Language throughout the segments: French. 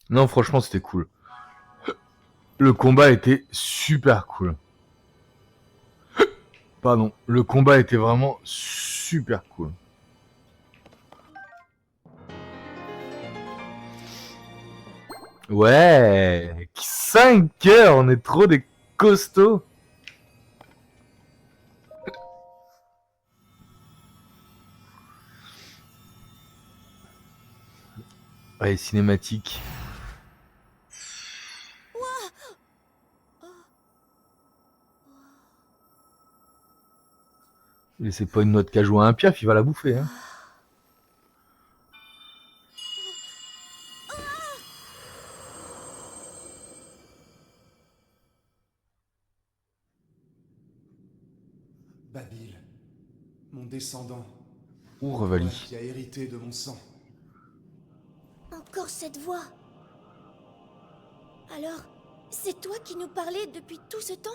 Non, franchement, c'était cool. Le combat était super cool. Pardon, le combat était vraiment super cool. Ouais, 5 heures, on est trop des costauds. Ouais, cinématique. Et c'est pas une noix de cajou à un piaf, il va la bouffer. Hein. Babil, mon descendant, Ouh, toi Revali. qui as hérité de mon sang. Encore cette voix. Alors, c'est toi qui nous parlais depuis tout ce temps?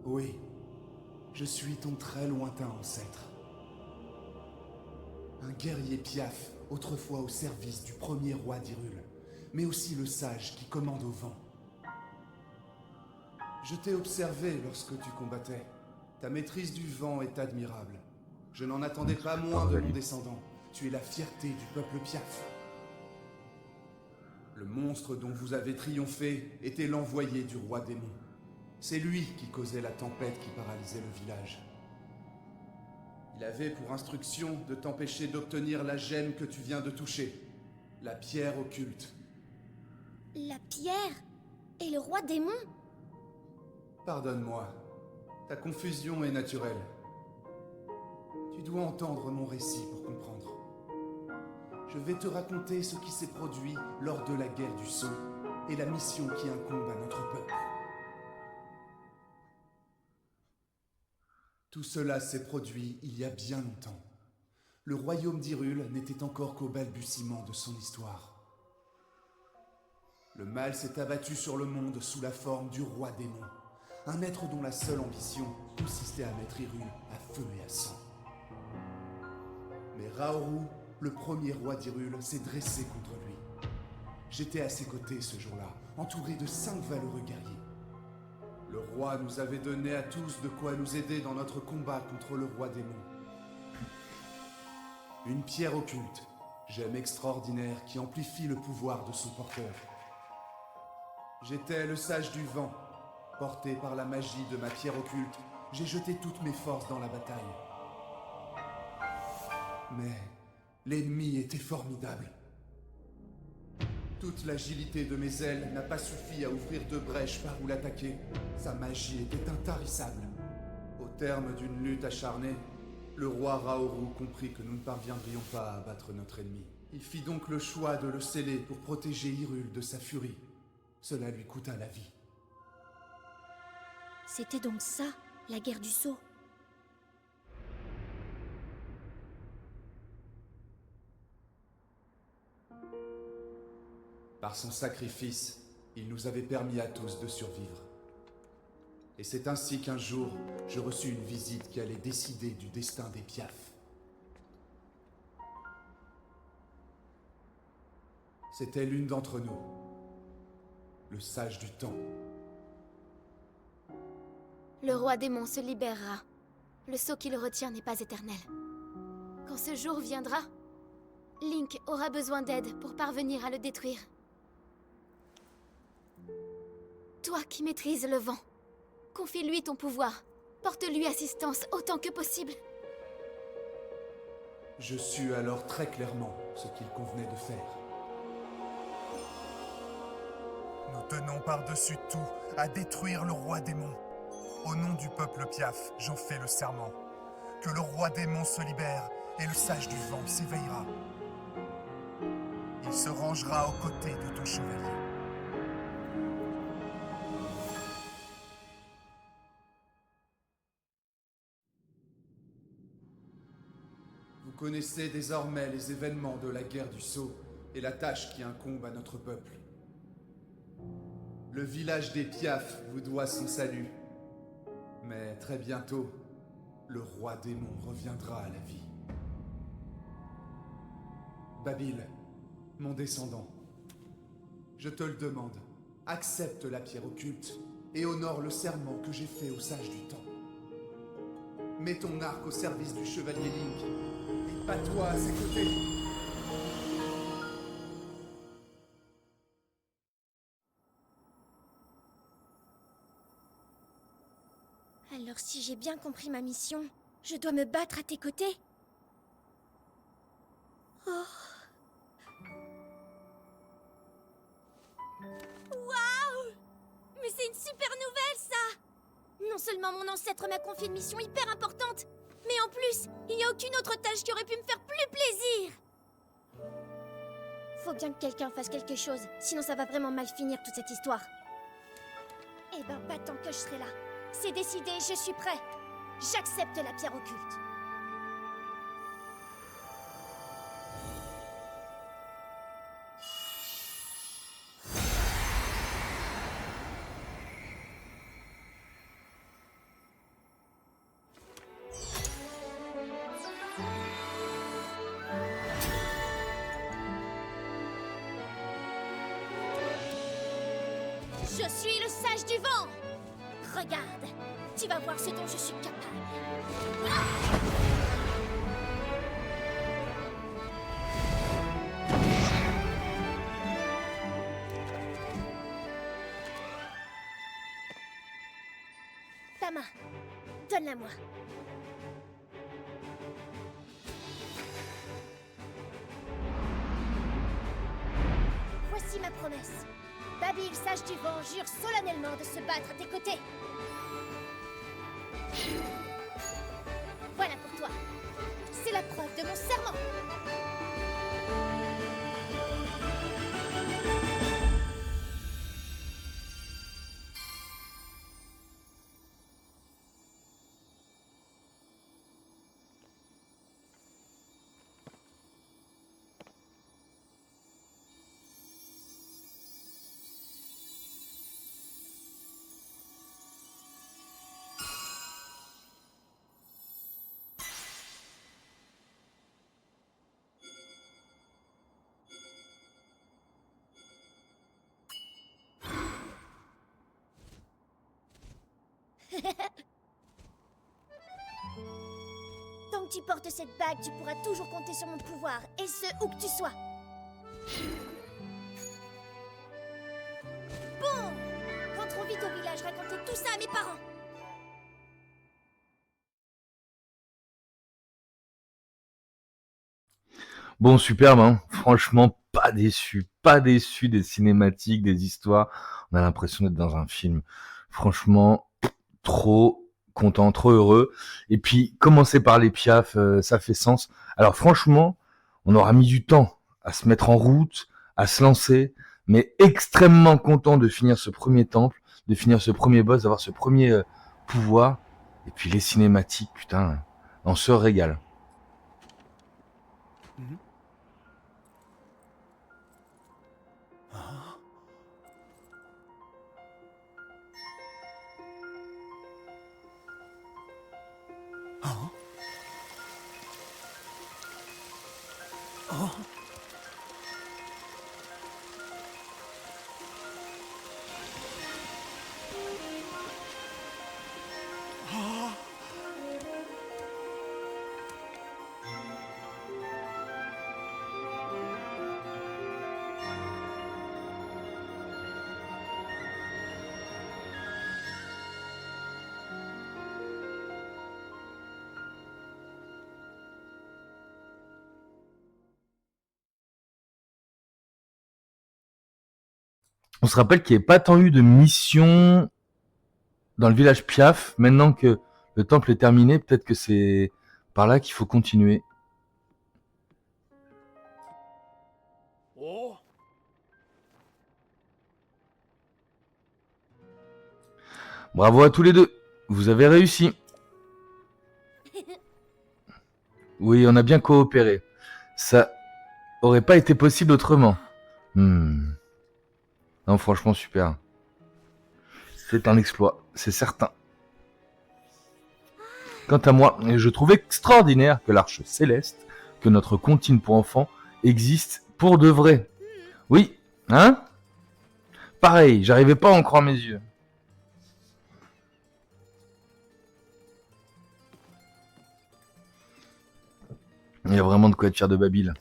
Oui, je suis ton très lointain ancêtre. Un guerrier piaf, autrefois au service du premier roi d'Hyrule, mais aussi le sage qui commande au vent. Je t'ai observé lorsque tu combattais. Ta maîtrise du vent est admirable. Je n'en attendais pas Super moins de mon Revali. descendant. Tu es la fierté du peuple piaf. Le monstre dont vous avez triomphé était l'envoyé du roi démon. C'est lui qui causait la tempête qui paralysait le village. Il avait pour instruction de t'empêcher d'obtenir la gemme que tu viens de toucher, la pierre occulte. La pierre et le roi démon? Pardonne-moi, ta confusion est naturelle. Tu dois entendre mon récit pour comprendre. Je vais te raconter ce qui s'est produit lors de la guerre du Sceau et la mission qui incombe à notre peuple. Tout cela s'est produit il y a bien longtemps. Le royaume d'Hyrule n'était encore qu'au balbutiement de son histoire. Le mal s'est abattu sur le monde sous la forme du roi démon, un être dont la seule ambition consistait à mettre Hyrule à feu et à sang. Mais Raoru, le premier roi d'Hyrule, s'est dressé contre lui. J'étais à ses côtés ce jour-là, entouré de 5 valeureux guerriers. Le roi nous avait donné à tous de quoi nous aider dans notre combat contre le roi démon. Une pierre occulte, gemme extraordinaire qui amplifie le pouvoir de son porteur. J'étais le sage du vent. Porté par la magie de ma pierre occulte, j'ai jeté toutes mes forces dans la bataille. Mais l'ennemi était formidable. Toute l'agilité de mes ailes n'a pas suffi à ouvrir de brèches par où l'attaquer. Sa magie était intarissable. Au terme d'une lutte acharnée, le roi Raoru comprit que nous ne parviendrions pas à abattre notre ennemi. Il fit donc le choix de le sceller pour protéger Hyrule de sa furie. Cela lui coûta la vie. C'était donc ça, la guerre du sceau. Par son sacrifice, il nous avait permis à tous de survivre. Et c'est ainsi qu'un jour, je reçus une visite qui allait décider du destin des Piaf. C'était l'une d'entre nous, le sage du temps. Le roi démon se libérera. Le sceau qui le retient n'est pas éternel. Quand ce jour viendra, Link aura besoin d'aide pour parvenir à le détruire. Toi qui maîtrises le vent, confie-lui ton pouvoir. Porte-lui assistance autant que possible. Je sus alors très clairement ce qu'il convenait de faire. Nous tenons par-dessus tout à détruire le roi démon. Au nom du peuple Piaf, j'en fais le serment. Que le roi démon se libère et le sage du vent s'éveillera. Il se rangera aux côtés de ton chevalier. Vous connaissez désormais les événements de la guerre du Sceau et la tâche qui incombe à notre peuple. Le village des Piaf vous doit son salut. Mais très bientôt, le roi démon reviendra à la vie. Babil, mon descendant, je te le demande, accepte la pierre occulte et honore le serment que j'ai fait au sage du temps. Mets ton arc au service du chevalier Link et bats-toi à ses côtés. Alors si j'ai bien compris ma mission, je dois me battre à tes côtés? Oh. Waouh! Mais c'est une super nouvelle, ça! Non seulement mon ancêtre m'a confié une mission hyper importante, mais en plus, il n'y a aucune autre tâche qui aurait pu me faire plus plaisir! Faut bien que quelqu'un fasse quelque chose, sinon ça va vraiment mal finir toute cette histoire. Eh ben, pas tant que je serai là. C'est décidé, je suis prêt. J'accepte la pierre occulte. Je suis le sage du vent. Regarde, tu vas voir ce dont je suis capable. Ta main, donne-la-moi. Voici ma promesse. Babil, sage du vent, jure solennellement de se battre à tes côtés. Voilà pour toi. C'est la preuve de mon serment. Tant que tu portes cette bague, tu pourras toujours compter sur mon pouvoir, et ce, où que tu sois. Bon! Rentrons vite au village raconter tout ça à mes parents. Bon, superbe, hein. Franchement, pas déçu des cinématiques, des histoires. On a l'impression d'être dans un film. Franchement, trop content, trop heureux. Et puis, commencer par les Piaf, ça fait sens. Alors franchement, on aura mis du temps à se mettre en route, à se lancer, mais extrêmement content de finir ce premier temple, de finir ce premier boss, d'avoir ce premier pouvoir. Et puis les cinématiques, putain, on se régale. On se rappelle qu'il n'y avait pas tant eu de missions dans le village Piaf. Maintenant que le temple est terminé, peut-être que c'est par là qu'il faut continuer. Bravo à tous les deux, vous avez réussi. Oui, on a bien coopéré. Ça aurait pas été possible autrement. Non, franchement, super. C'est un exploit, c'est certain. Quant à moi, je trouve extraordinaire que l'Arche Céleste, que notre comptine pour enfants, existe pour de vrai. Oui, hein? Pareil, j'arrivais pas à en croire mes yeux. Il y a vraiment de quoi être fier de Babil.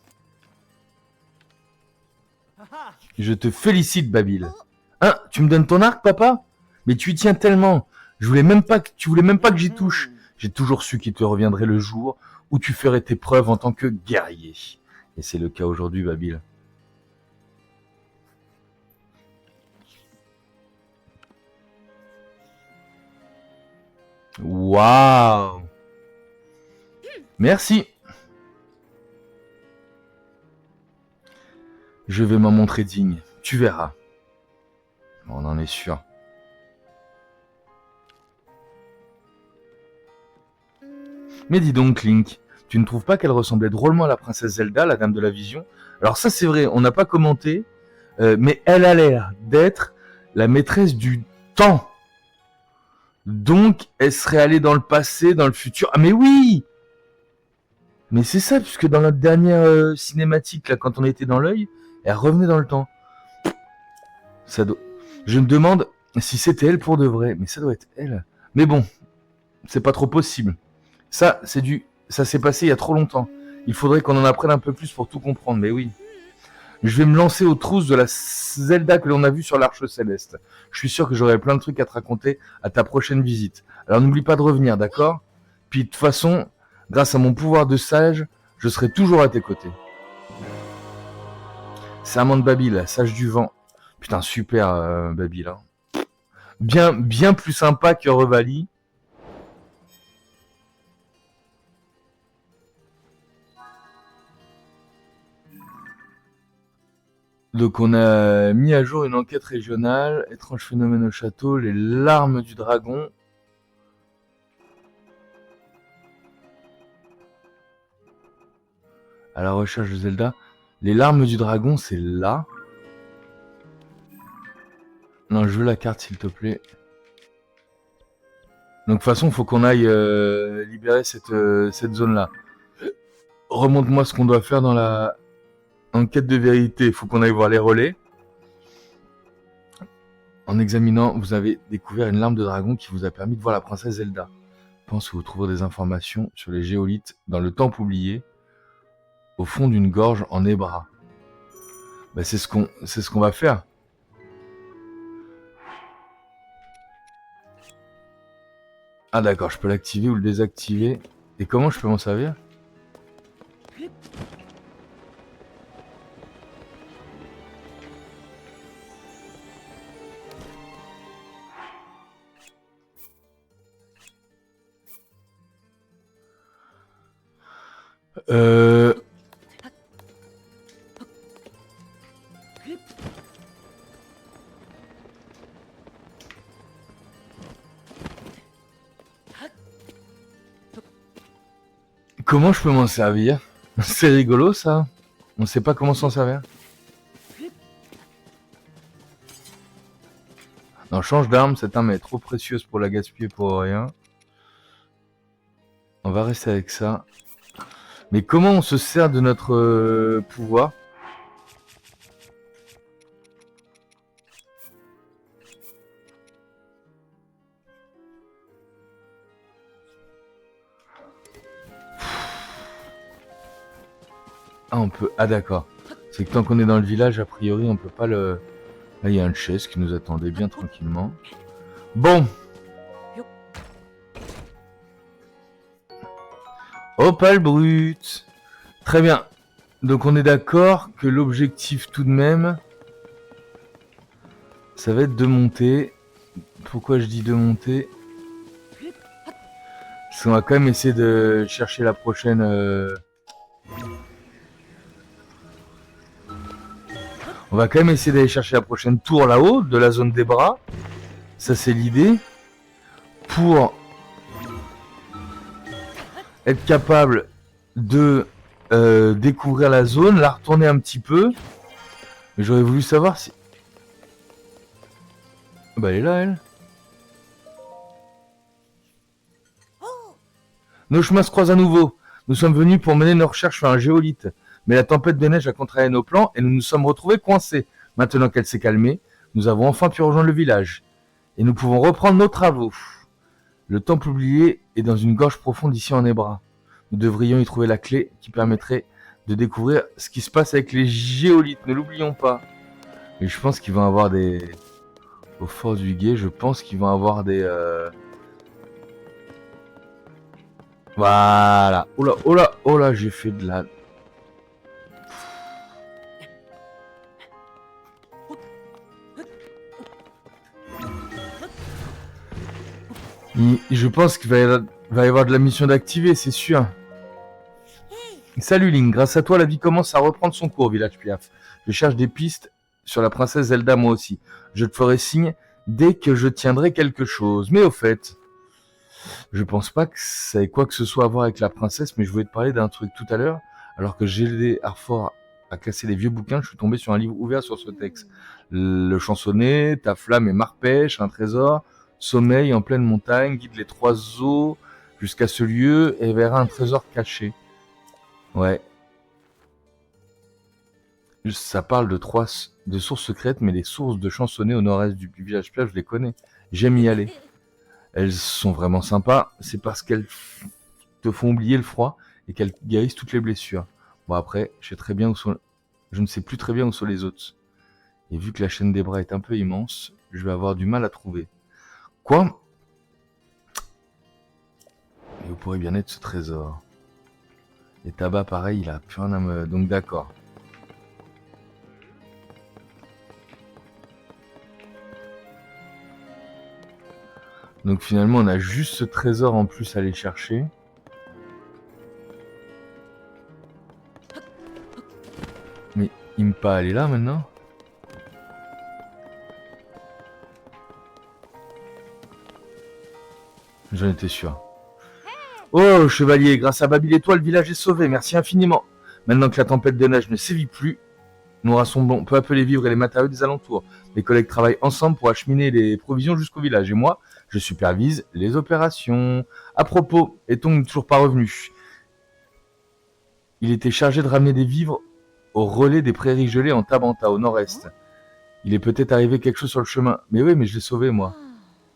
Je te félicite, Babil. Hein, tu me donnes ton arc, papa? Mais tu y tiens tellement. Tu voulais même pas que j'y touche. J'ai toujours su qu'il te reviendrait le jour où tu ferais tes preuves en tant que guerrier. Et c'est le cas aujourd'hui, Babil. Waouh! Merci. Je vais m'en montrer digne. Tu verras. On en est sûr. Mais dis donc, Link, tu ne trouves pas qu'elle ressemblait drôlement à la princesse Zelda, la dame de la vision? Alors ça, c'est vrai, on n'a pas commenté, mais elle a l'air d'être la maîtresse du temps. Donc, elle serait allée dans le passé, dans le futur. Ah mais oui! Mais c'est ça, puisque dans notre dernière cinématique, là, quand on était dans l'œil, elle revenait dans le temps. Je me demande si c'était elle pour de vrai, mais ça doit être elle. Mais bon, c'est pas trop possible. Ça s'est passé il y a trop longtemps. Il faudrait qu'on en apprenne un peu plus pour tout comprendre, mais oui. Je vais me lancer aux trousses de la Zelda que l'on a vue sur l'Arche Céleste. Je suis sûr que j'aurai plein de trucs à te raconter à ta prochaine visite. Alors n'oublie pas de revenir, d'accord? Puis de toute façon, grâce à mon pouvoir de sage, je serai toujours à tes côtés. Serment de Babil, sage du vent. Putain, super Babil. Hein. Bien plus sympa que Revali. Donc on a mis à jour une enquête régionale, étrange phénomène au château, les larmes du dragon. À la recherche de Zelda. Les larmes du dragon, c'est là. Non, je veux la carte, s'il te plaît. Donc, de toute façon, il faut qu'on aille libérer cette zone-là. Remonte-moi ce qu'on doit faire dans la enquête de vérité. Il faut qu'on aille voir les relais. En examinant, vous avez découvert une larme de dragon qui vous a permis de voir la princesse Zelda. Je pense que vous trouverez des informations sur les géolithes dans le temple oublié, au fond d'une gorge en Hébra. Bah, c'est ce qu'on va faire. Ah d'accord, je peux l'activer ou le désactiver. Et comment je peux m'en servir? Comment je peux m'en servir? C'est rigolo ça. On sait pas comment s'en servir. Non, change d'arme, cette arme est trop précieuse pour la gaspiller pour rien. On va rester avec ça. Mais comment on se sert de notre pouvoir? Ah, on peut... Ah, d'accord. C'est que tant qu'on est dans le village, a priori, on peut pas le... Là, il y a un chest qui nous attendait bien tranquillement. Bon. Oh, pas le brut. Très bien. Donc, on est d'accord que l'objectif, tout de même, ça va être de monter. Pourquoi je dis de monter? Parce qu'on va quand même essayer de chercher la prochaine... On va quand même essayer d'aller chercher la prochaine tour là-haut, de la zone des bras. Ça, c'est l'idée. Pour être capable de découvrir la zone, la retourner un petit peu. Mais j'aurais voulu savoir si... Bah, elle est là, elle. Nos chemins se croisent à nouveau. Nous sommes venus pour mener nos recherches sur un géolithe. Mais la tempête de neige a contrarié nos plans et nous nous sommes retrouvés coincés. Maintenant qu'elle s'est calmée, nous avons enfin pu rejoindre le village. Et nous pouvons reprendre nos travaux. Le temple oublié est dans une gorge profonde ici en Hébra. Nous devrions y trouver la clé qui permettrait de découvrir ce qui se passe avec les géolithes. Ne l'oublions pas. Et je pense qu'ils vont avoir des... Au fort du guet, je pense qu'ils vont avoir des... Voilà. Oh là, oh là, oh là, j'ai fait de la... Je pense qu'il va y avoir de la mission d'activer, c'est sûr. Salut Link, grâce à toi, la vie commence à reprendre son cours, Village Piaf. Je cherche des pistes sur la princesse Zelda, moi aussi. Je te ferai signe dès que je tiendrai quelque chose. Mais au fait, je pense pas que ça ait quoi que ce soit à voir avec la princesse, mais je voulais te parler d'un truc tout à l'heure. Alors que j'ai aidé Arfor à casser les vieux bouquins, je suis tombé sur un livre ouvert sur ce texte. Le chansonnet, ta flamme et marpêche, un trésor, sommeil en pleine montagne, guide les trois eaux jusqu'à ce lieu et verra un trésor caché. Ouais. Ça parle de sources secrètes, mais les sources de chansonnet au nord-est du village Piaf, je les connais. J'aime y aller. Elles sont vraiment sympas. C'est parce qu'elles te font oublier le froid et qu'elles guérissent toutes les blessures. Bon après, je ne sais plus très bien où sont les autres. Et vu que la chaîne des bras est un peu immense, je vais avoir du mal à trouver. Quoi ? Et où pourrait bien être ce trésor ? Et tabac, pareil, il a plus rien à me... Donc d'accord. Donc finalement, on a juste ce trésor en plus à aller chercher. Mais il me pas aller là maintenant. J'en étais sûr. Oh, chevalier, grâce à Babil et toi, le village est sauvé. Merci infiniment. Maintenant que la tempête de neige ne sévit plus, nous rassemblons peu à peu les vivres et les matériaux des alentours. Les collègues travaillent ensemble pour acheminer les provisions jusqu'au village. Et moi, je supervise les opérations. À propos, est-on toujours pas revenu ? Il était chargé de ramener des vivres au relais des prairies gelées en Tabanta, au nord-est. Il est peut-être arrivé quelque chose sur le chemin. Mais oui, mais je l'ai sauvé, moi.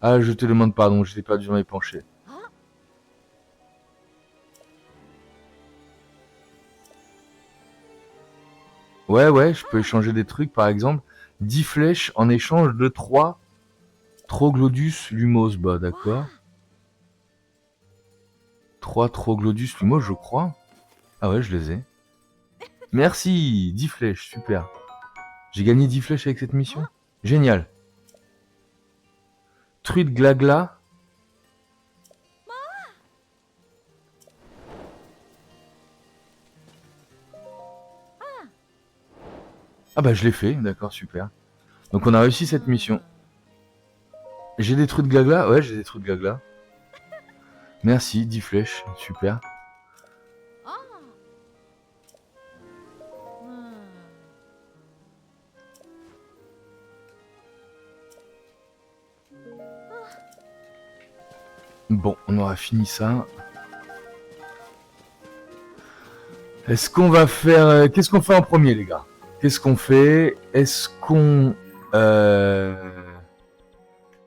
Ah, je te demande pardon, j'étais perdu dans les penchés. Ouais, je peux échanger des trucs, par exemple. 10 flèches en échange de 3 Troglodyus lumos. Bah, d'accord. 3 Troglodyus lumos, je crois. Ah ouais, je les ai. Merci, 10 flèches, super. J'ai gagné 10 flèches avec cette mission. Génial. Truite glagla. Ah bah je l'ai fait, d'accord, super. Donc on a réussi cette mission. J'ai des trucs de glagla. Ouais, j'ai des trucs de glagla. Merci, 10 flèches, super. Bon, on aura fini ça. Est-ce qu'on va faire... Qu'est-ce qu'on fait en premier, les gars ? Qu'est-ce qu'on fait ? Est-ce qu'on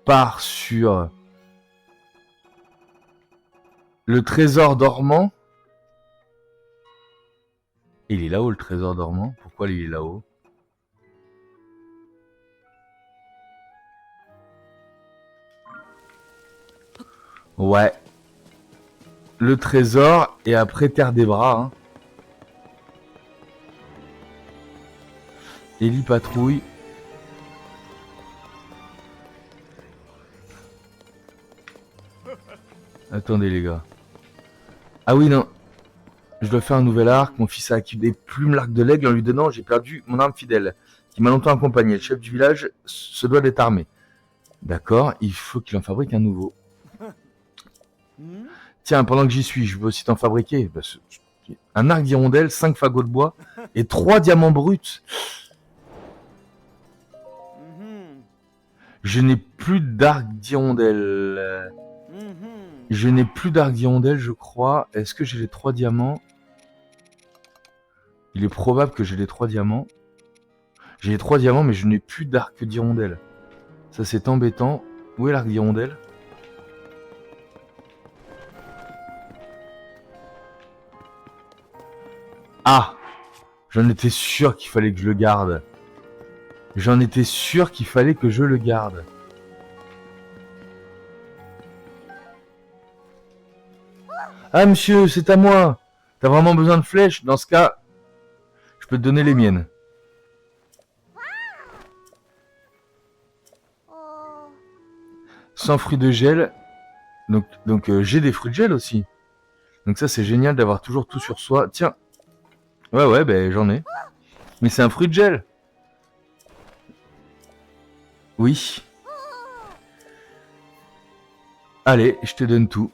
part sur le trésor dormant ? Il est là-haut, le trésor dormant. Pourquoi il est là-haut ? Ouais. Le trésor et après Terre des Bras. Hein. Ellie patrouille. Attendez les gars. Ah oui non. Je dois faire un nouvel arc. Mon fils a acquis des plumes l'arc de l'aigle. En lui donnant, j'ai perdu mon arme fidèle, qui m'a longtemps accompagné. Le chef du village se doit d'être armé. D'accord, il faut qu'il en fabrique un nouveau. Tiens, pendant que j'y suis, je veux aussi t'en fabriquer. Un arc d'hirondelle, 5 fagots de bois et 3 diamants bruts. Je n'ai plus d'arc d'hirondelle. Je n'ai plus d'arc d'hirondelle, je crois. Est-ce que j'ai les 3 diamants ? Il est probable que j'ai les 3 diamants. J'ai les 3 diamants, mais je n'ai plus d'arc d'hirondelle. Ça, c'est embêtant. Où est l'arc d'hirondelle? Ah! J'en étais sûr qu'il fallait que je le garde. J'en étais sûr qu'il fallait que je le garde. Ah, monsieur, c'est à moi! T'as vraiment besoin de flèches? Dans ce cas, je peux te donner les miennes. Sans fruits de gel. Donc j'ai des fruits de gel aussi. Donc ça, c'est génial d'avoir toujours tout sur soi. Tiens. Ouais, ben j'en ai. Mais c'est un fruit de gel. Oui. Allez, je te donne tout.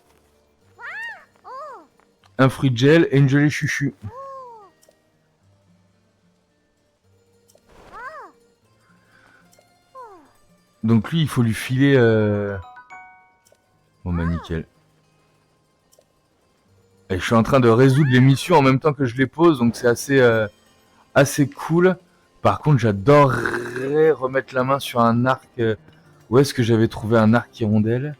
Un fruit de gel et une gelée chuchu. Donc lui, il faut lui filer... Bon bah nickel. Et je suis en train de résoudre les missions en même temps que je les pose, donc c'est assez cool. Par contre, j'adorerais remettre la main sur un arc... Où est-ce que j'avais trouvé un arc hirondelle?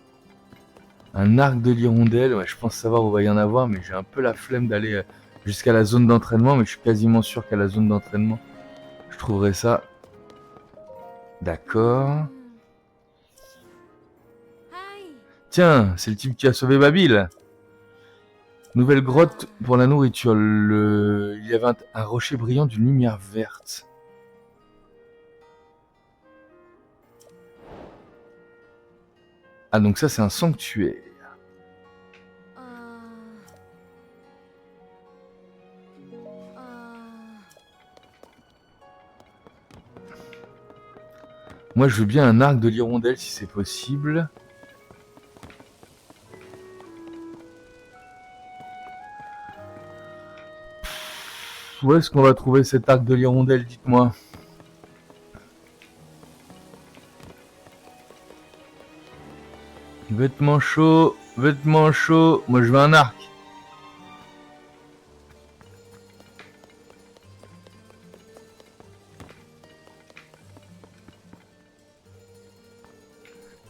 Un arc de l'hirondelle, ouais, je pense savoir où va y en avoir, mais j'ai un peu la flemme d'aller jusqu'à la zone d'entraînement, mais je suis quasiment sûr qu'à la zone d'entraînement, je trouverai ça. D'accord. Tiens, c'est le type qui a sauvé Babil. Nouvelle grotte pour la nourriture. Il y avait un rocher brillant d'une lumière verte. Ah, donc ça, c'est un sanctuaire. Moi, je veux bien un arc de l'hirondelle si c'est possible. Où est-ce qu'on va trouver cet arc de l'hirondelle, dites-moi? Vêtements chauds, vêtements chauds. Moi, je veux un arc.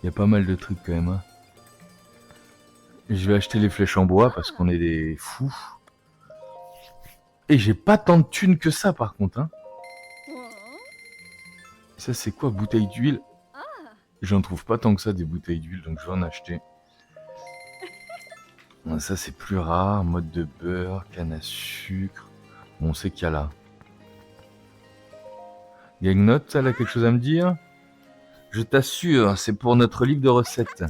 Il y a pas mal de trucs quand même. Hein. Je vais acheter les flèches en bois parce qu'on est des fous. Et j'ai pas tant de thunes que ça par contre. Hein. Ça c'est quoi, bouteille d'huile? J'en trouve pas tant que ça des bouteilles d'huile, donc je vais en acheter. Ça c'est plus rare, mode de beurre, canne à sucre. Bon, on sait qu'il y a là. Gagnotte, elle a quelque chose à me dire? Je t'assure, c'est pour notre livre de recettes.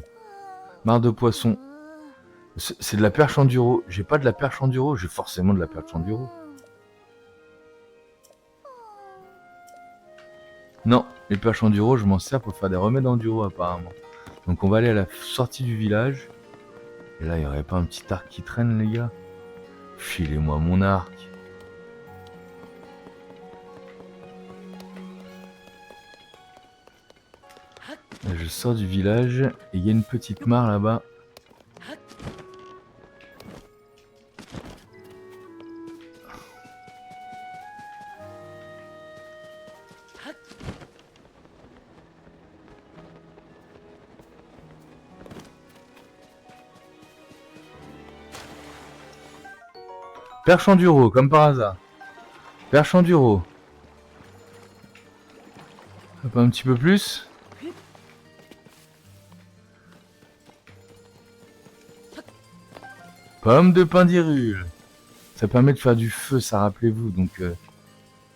Marre de poisson. C'est de la perche enduro. J'ai pas de la perche enduro, j'ai forcément de la perche enduro. Non, les perches enduro, je m'en sers pour faire des remèdes enduro apparemment. Donc on va aller à la sortie du village. Et là, il n'y aurait pas un petit arc qui traîne, les gars? Filez-moi mon arc. Là, je sors du village et il y a une petite mare là-bas. Perche enduro, comme par hasard. Perche enduro. Hop, un petit peu plus. Pomme de pin d'Hyrule. Ça permet de faire du feu, ça, rappelez-vous. Donc,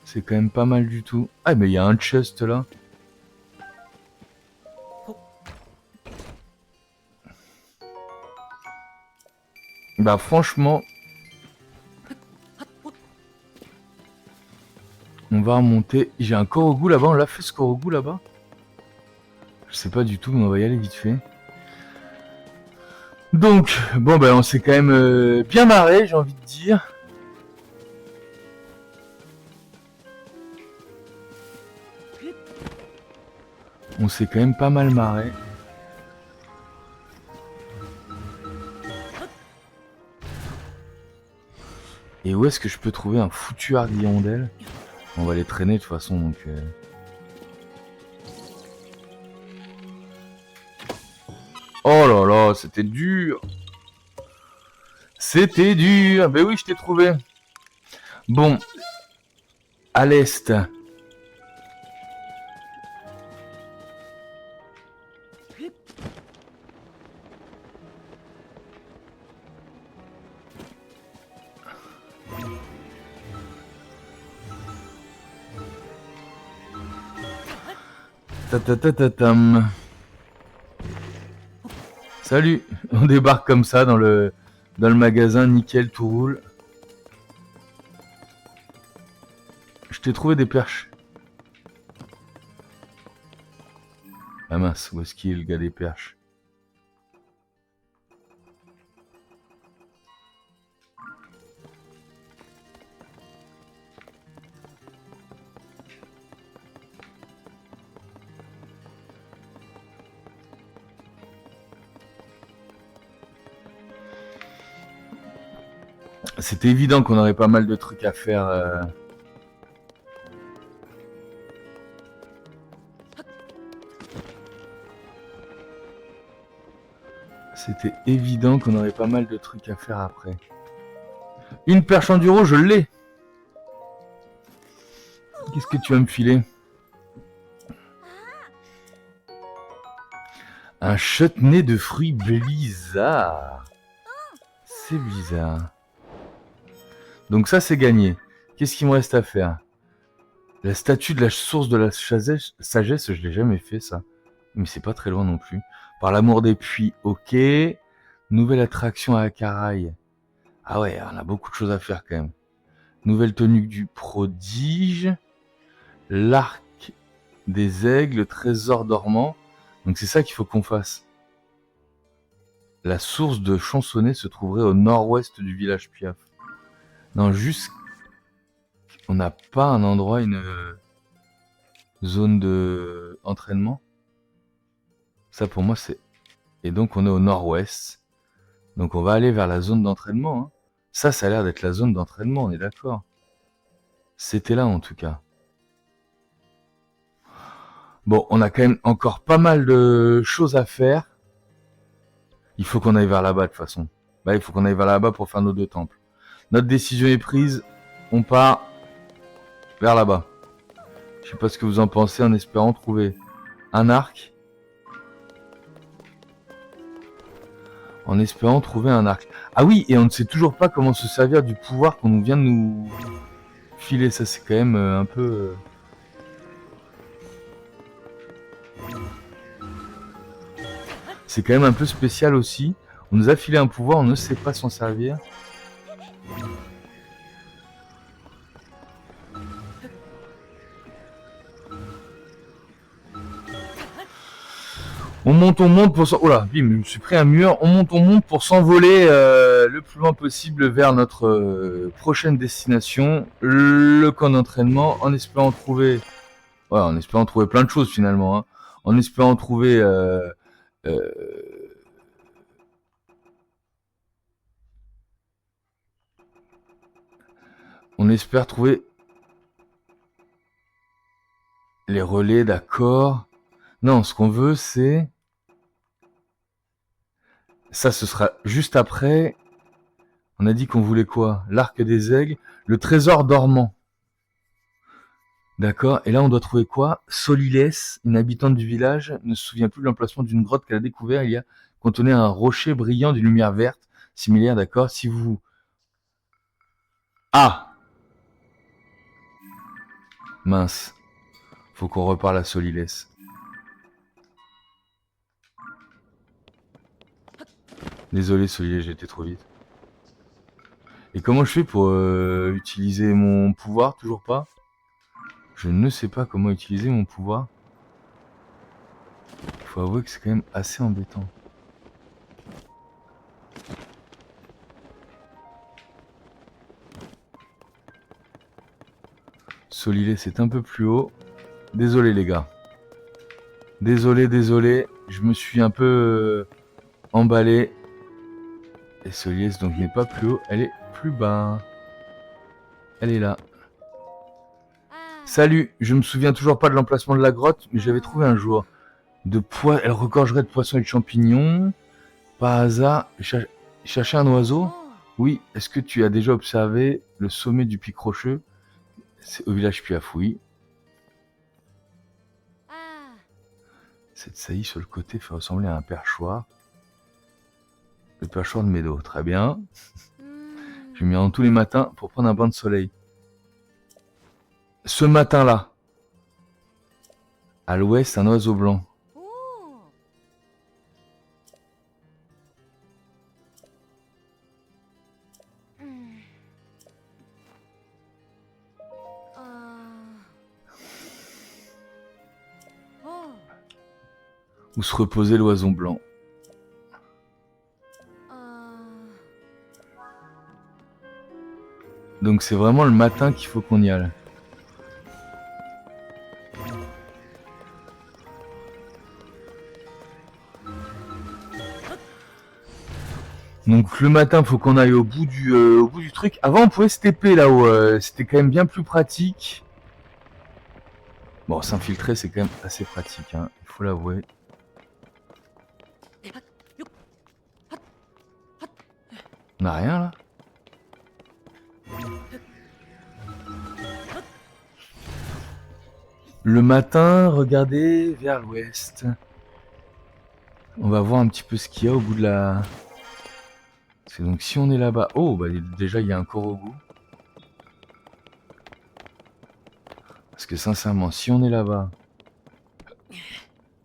c'est quand même pas mal du tout. Ah, mais il y a un chest là. Bah, franchement... On va remonter. J'ai un Korogu là-bas. On l'a fait ce Korogu là-bas? Je sais pas du tout, mais on va y aller vite fait. Donc, bon ben on s'est quand même bien marré, j'ai envie de dire. On s'est quand même pas mal marré. Et où est-ce que je peux trouver un foutu Ardillondelle? On va les traîner de toute façon, donc... Oh là là, c'était dur. C'était dur. Ben oui, je t'ai trouvé. Bon. À l'est. Ta-ta-ta-ta-tam. Salut, on débarque comme ça dans le magasin, nickel, tout roule. Je t'ai trouvé des perches. Ah mince, où est-ce qu'il est le gars des perches? C'était évident qu'on aurait pas mal de trucs à faire. C'était évident qu'on aurait pas mal de trucs à faire après. Une perche enduro, je l'ai. Qu'est-ce que tu vas me filer? Un chutney de fruits blizzard. C'est bizarre. Donc ça, c'est gagné. Qu'est-ce qu'il me reste à faire? La statue de la source de la sagesse, je l'ai jamais fait, ça. Mais c'est pas très loin non plus. Par l'amour des puits, ok. Nouvelle attraction à Akaraï. Ah ouais, on a beaucoup de choses à faire quand même. Nouvelle tenue du prodige. L'arc des aigles, le trésor dormant. Donc c'est ça qu'il faut qu'on fasse. La source de Chansonnet se trouverait au nord-ouest du village Piaf. Non, juste... On n'a pas un endroit, une zone de entraînement. Ça pour moi c'est... Et donc on est au nord-ouest. Donc on va aller vers la zone d'entraînement. Hein. Ça a l'air d'être la zone d'entraînement, on est d'accord. C'était là en tout cas. Bon, on a quand même encore pas mal de choses à faire. Il faut qu'on aille vers là-bas de toute façon. Bah, il faut qu'on aille vers là-bas pour faire nos 2 temples. Notre décision est prise. On part vers là-bas. Je sais pas ce que vous en pensez, en espérant trouver un arc. En espérant trouver un arc. Ah oui, et on ne sait toujours pas comment se servir du pouvoir qu'on vient de nous filer. Ça, c'est quand même un peu... C'est quand même un peu spécial aussi. On nous a filé un pouvoir, on ne sait pas s'en servir. On monte pour s'en... Oh là, bim, je me suis pris un mur. On monte pour s'envoler le plus loin possible vers notre prochaine destination, le camp d'entraînement, en espérant trouver... Ouais, en espérant trouver plein de choses finalement. Hein. En espérant trouver... On espère trouver les relais, d'accord. Non, ce qu'on veut, c'est... Ça, ce sera juste après. On a dit qu'on voulait quoi? L'arc des aigles, le trésor dormant. D'accord. Et là, on doit trouver quoi? Solilès, une habitante du village, ne se souvient plus de l'emplacement d'une grotte qu'elle a découvert. Il y a contenait un rocher brillant d'une lumière verte, similaire, d'accord. Si vous... Ah! Mince. Faut qu'on reparle à Solilès. Désolé Solilès, j'ai été trop vite. Et comment je fais pour utiliser mon pouvoir? Toujours pas. Je ne sais pas comment utiliser mon pouvoir. Il faut avouer que c'est quand même assez embêtant. Solilès c'est un peu plus haut. Désolé les gars. Désolé. Je me suis un peu emballé. Et Solilès donc n'est pas plus haut, elle est plus bas. Elle est là. Ah. Salut, je me souviens toujours pas de l'emplacement de la grotte, mais j'avais trouvé un jour. Elle regorgerait de poissons et de champignons. Par hasard, chercher un oiseau? Oh. Oui, est-ce que tu as déjà observé le sommet du pic rocheux? C'est au village Piaf, oui. Ah. Cette saillie sur le côté fait ressembler à un perchoir. Le perchoir de Médo, très bien. Je m'y rends tous les matins pour prendre un bain de soleil. Ce matin-là, à l'ouest, un oiseau blanc. Oh. Hmm. Oh. Où se reposait l'oiseau blanc. Donc c'est vraiment le matin qu'il faut qu'on y aille. Donc le matin, faut qu'on aille au bout du truc. Avant, on pouvait se TP là-haut. C'était quand même bien plus pratique. Bon, s'infiltrer, c'est quand même assez pratique, hein, il faut l'avouer. On n'a rien là? Le matin, regardez vers l'ouest. On va voir un petit peu ce qu'il y a au bout de la... C'est donc si on est là-bas... Oh, bah déjà il y a un Korogu. Parce que sincèrement, si on est là-bas...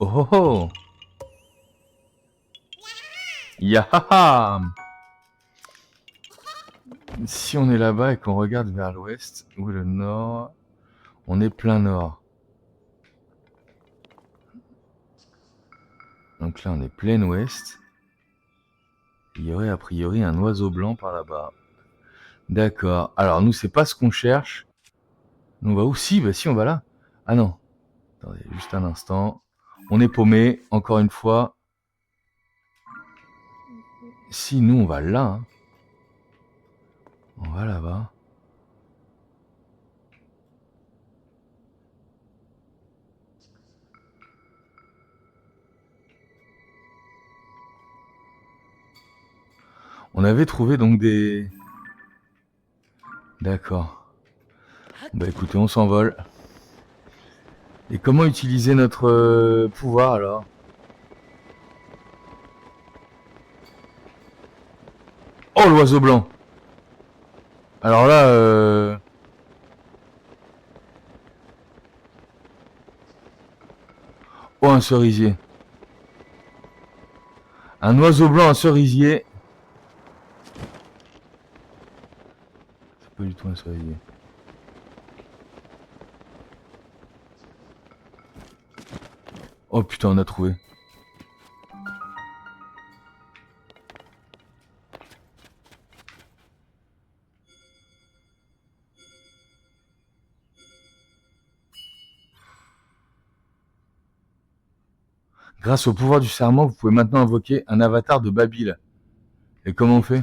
Oh oh oh! Yahaha! Si on est là-bas et qu'on regarde vers l'ouest, ou le nord, on est plein nord. Donc là, on est plein ouest. Il y aurait a priori un oiseau blanc par là-bas. D'accord. Alors, nous, c'est pas ce qu'on cherche. Nous, on va où? Si, bah si, on va là. Ah non. Attendez, juste un instant. On est paumé, encore une fois. Si, nous, on va là. Hein. On va là-bas. On avait trouvé donc des... D'accord. Bah écoutez, on s'envole. Et comment utiliser notre pouvoir alors? Oh, l'oiseau blanc! Alors là, oh, un cerisier. Un oiseau blanc, un cerisier. C'est pas du tout un cerisier. Oh putain, on a trouvé. Grâce au pouvoir du serment, vous pouvez maintenant invoquer un avatar de Babil. Et comment on fait?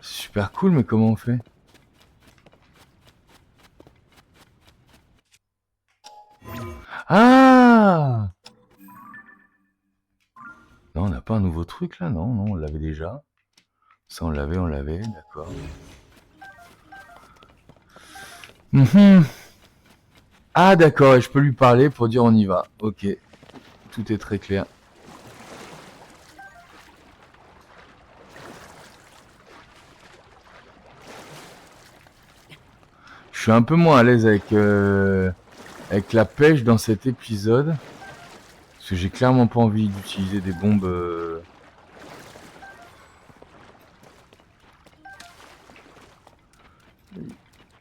C'est super cool, mais comment on fait? Ah! Non, on n'a pas un nouveau truc là? Non, non, on l'avait déjà. Ça, on l'avait, d'accord. Ah, d'accord, et je peux lui parler pour dire on y va. Ok, tout est très clair. Je suis un peu moins à l'aise avec la pêche dans cet épisode. Parce que j'ai clairement pas envie d'utiliser des bombes...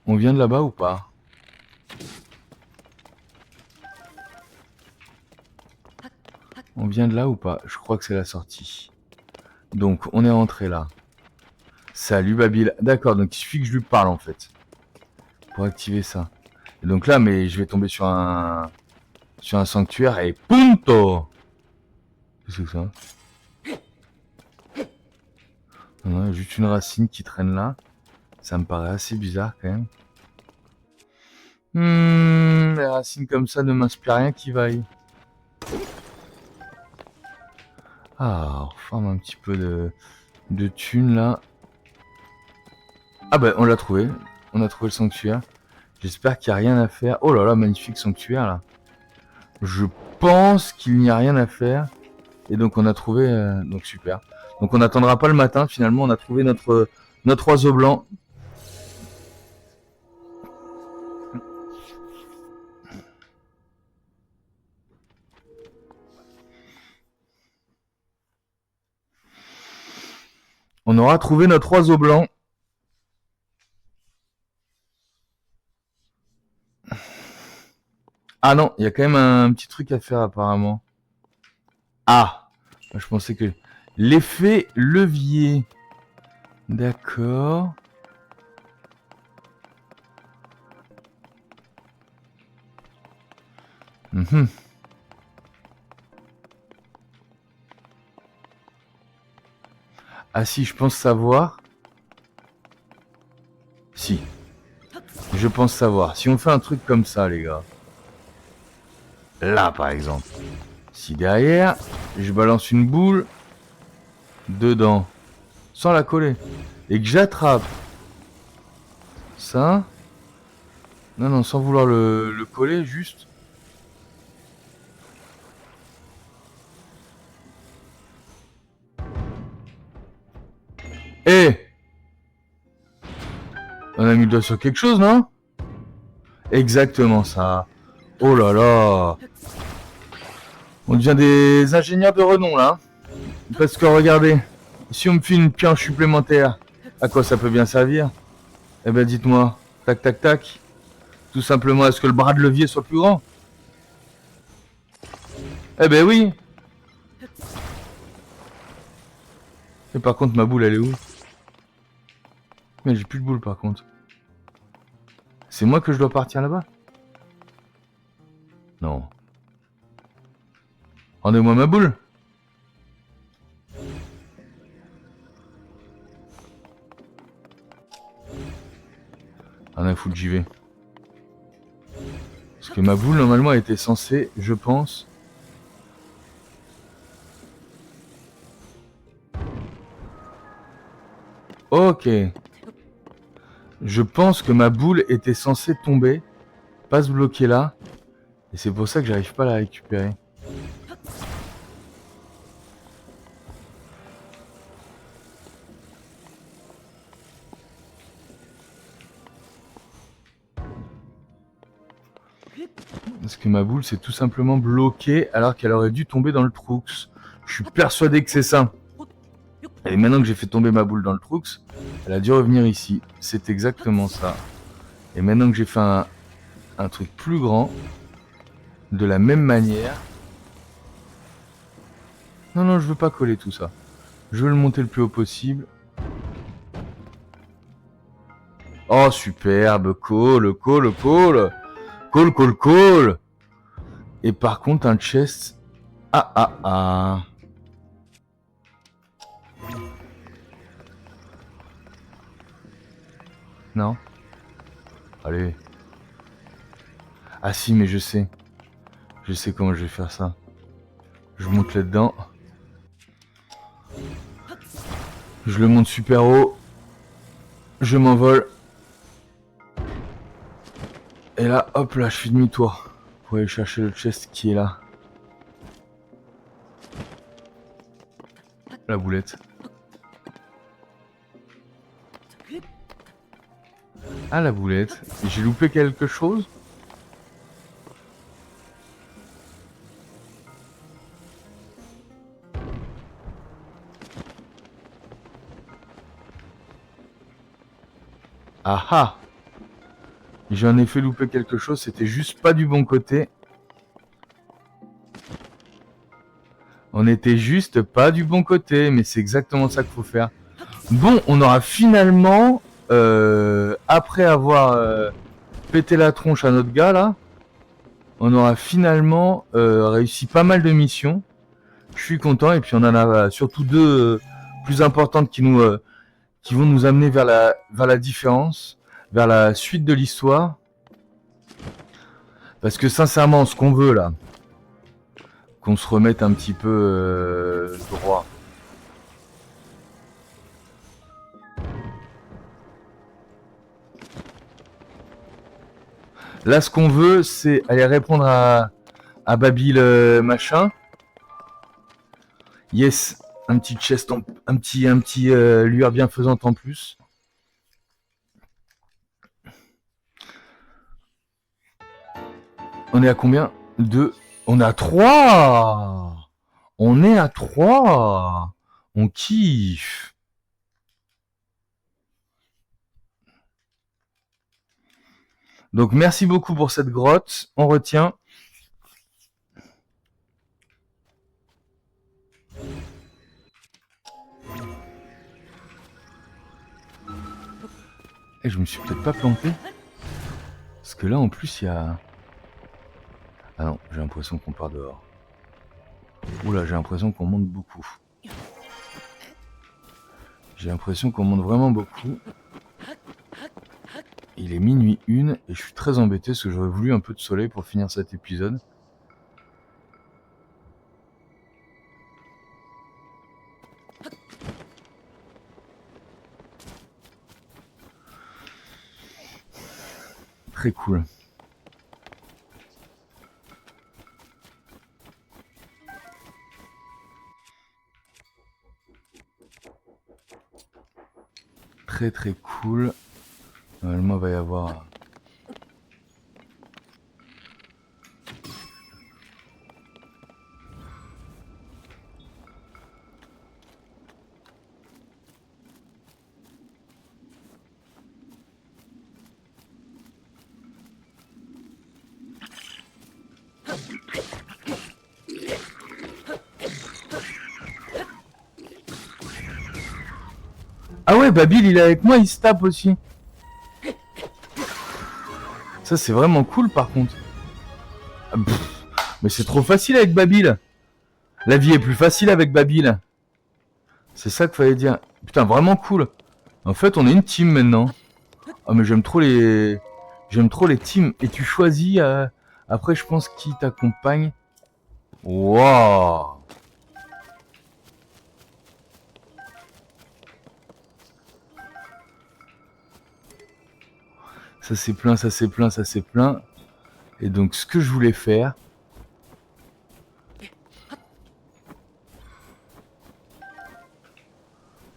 On vient de là-bas ou pas? On vient de là ou pas? Je crois que c'est la sortie. Donc, on est rentré là. Salut Babil. D'accord, donc il suffit que je lui parle en fait. Pour activer ça. Et donc là, mais je vais tomber sur un sanctuaire et punto! Qu'est-ce que c'est ça? Non, juste une racine qui traîne là. Ça me paraît assez bizarre quand même. Les racines comme ça ne m'inspirent rien qui vaille. Ah, on reforme un petit peu de thunes là. Ah bah on l'a trouvé. On a trouvé le sanctuaire. J'espère qu'il n'y a rien à faire. Oh là là, magnifique sanctuaire là. Je pense qu'il n'y a rien à faire. Et donc on a trouvé... donc super. Donc on n'attendra pas le matin. Finalement on a trouvé notre oiseau blanc. On aura trouvé notre oiseau blanc. Ah non, il y a quand même un petit truc à faire apparemment. Ah, je pensais que... L'effet levier. D'accord. Ah si, je pense savoir. Si. Je pense savoir. Si on fait un truc comme ça, les gars. Là, par exemple. Si derrière, je balance une boule dedans, sans la coller, et que j'attrape ça. Non, non, sans vouloir le coller, juste. Eh! On a mis le doigt sur quelque chose, non? Exactement ça. Oh là là. On devient des ingénieurs de renom, là. Parce que regardez, si on me file une pioche supplémentaire, à quoi ça peut bien servir? Eh ben dites-moi, tac tac tac. Tout simplement à ce que le bras de levier soit plus grand. Eh ben oui. Et par contre ma boule elle est où? Mais j'ai plus de boule par contre. C'est moi que je dois partir là-bas? Non. Rendez-moi ma boule. Ah non, faut que j'y vais. Parce que ma boule normalement était censée, je pense... Ok. Je pense que ma boule était censée tomber, pas se bloquer là. Et c'est pour ça que j'arrive pas à la récupérer. Parce que ma boule s'est tout simplement bloquée alors qu'elle aurait dû tomber dans le trou. Je suis persuadé que c'est ça. Et maintenant que j'ai fait tomber ma boule dans le trou, elle a dû revenir ici. C'est exactement ça. Et maintenant que j'ai fait un truc plus grand, de la même manière... Non, non, je veux pas coller tout ça. Je veux le monter le plus haut possible. Oh, superbe. Cool, cool, cool. Cool, cool, cool. Et par contre, un chest... Ah, ah, ah. Non? Allez. Ah si, mais je sais. Je sais comment je vais faire ça. Je monte là-dedans. Je le monte super haut. Je m'envole. Et là, hop là, je fais demi-tour. Pour aller chercher le chest qui est là. La boulette. Ah, la boulette. J'ai loupé quelque chose? Ah ah! J'ai en effet loupé quelque chose, c'était juste pas du bon côté. On était juste pas du bon côté, mais c'est exactement ça qu'il faut faire. Bon, on aura finalement, après avoir pété la tronche à notre gars là, on aura finalement réussi pas mal de missions. Je suis content et puis on en a surtout deux plus importantes qui qui vont nous amener vers la différence, vers la suite de l'histoire. Parce que sincèrement, ce qu'on veut là, qu'on se remette un petit peu droit. Là, ce qu'on veut, c'est aller répondre à Babil machin. Yes, un petit chest, un petit lueur bienfaisante en plus. On est à combien? 2. On est à 3. On est à 3. On kiffe. Donc merci beaucoup pour cette grotte. On retient. Et je me suis peut-être pas planté. Parce que là en plus il y a... Ah non, j'ai l'impression qu'on part dehors. Oula, j'ai l'impression qu'on monte beaucoup. J'ai l'impression qu'on monte vraiment beaucoup. Il est minuit 1 et je suis très embêté parce que j'aurais voulu un peu de soleil pour finir cet épisode. Très cool. Très cool. Normalement, il va y avoir... Ah ouais, Babil, il est avec moi, il se tape aussi. Ça, c'est vraiment cool, par contre. Mais c'est trop facile avec Babil. La vie est plus facile avec Babil. C'est ça qu'il fallait dire. Putain, vraiment cool. En fait, on est une team maintenant. Ah, mais j'aime trop les teams. Et tu choisis... Après, je pense, qui t'accompagne. Waouh. Ça c'est plein, ça c'est plein, ça c'est plein. Et donc ce que je voulais faire...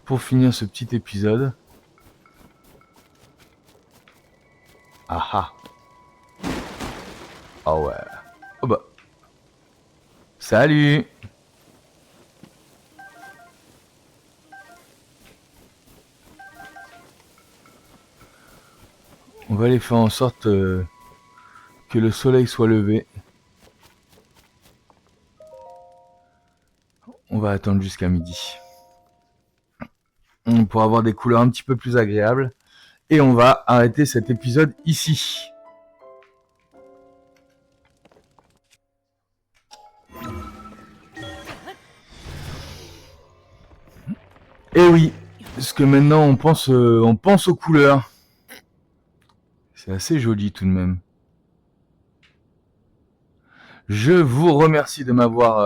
Pour finir ce petit épisode... Ah ah. Oh ouais. Oh bah. Salut. On va aller faire en sorte que le soleil soit levé. On va attendre jusqu'à midi. Pour avoir des couleurs un petit peu plus agréables. Et on va arrêter cet épisode ici. Et oui, parce que maintenant on pense aux couleurs. C'est assez joli tout de même. Je vous remercie de m'avoir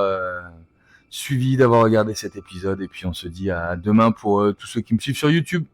suivi, d'avoir regardé cet épisode. Et puis on se dit à demain pour tous ceux qui me suivent sur YouTube.